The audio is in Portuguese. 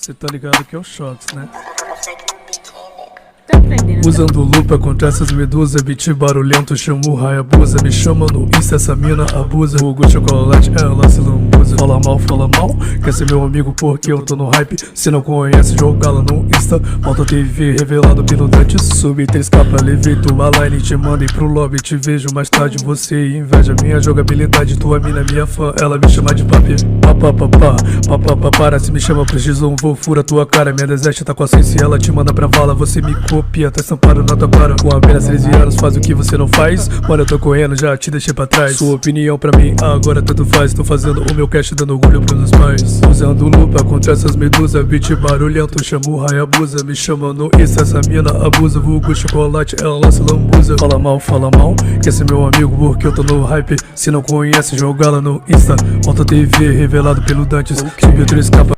Cê tá ligado que é o Shots, né? Tá aprendendo. Usando lupa contra essas medusas, beat barulhento, chamo o Hayabusa. Me chama no Insta, essa mina abusa. Fogo, chocolate, ela se lambuza. Fala mal, quer ser meu amigo porque eu tô no hype. Se não conhece, jogá-la no Insta. Falta TV revelado pelo Dante. Subi 3K pra levei tua line. Te mandem pro lobby, te vejo mais tarde. Você inveja minha jogabilidade. Tua mina é minha fã, ela me chama de papi. Para, se me chama pro X1, vou fura tua cara. Minha deserte tá com a ciência, ela te manda pra vala. Você me copia, tá estampado na tua cara. Com apenas 13 anos faz o que você não faz. Mano, eu tô correndo, já te deixei pra trás. Sua opinião pra mim, agora tanto faz. Tô fazendo o meu cash, dando orgulho pros pais. Usando lupa contra essas medusas, beat barulhento, chamo o Hayabusa. Me chama no Insta, essa mina abusa. Vulgo chocolate, ela se lambuza. Fala mal, quer ser meu amigo porque eu tô no hype. Se não conhece, jogá-la no Insta. Falta TV revelado pelo Dantes. Subiu 3K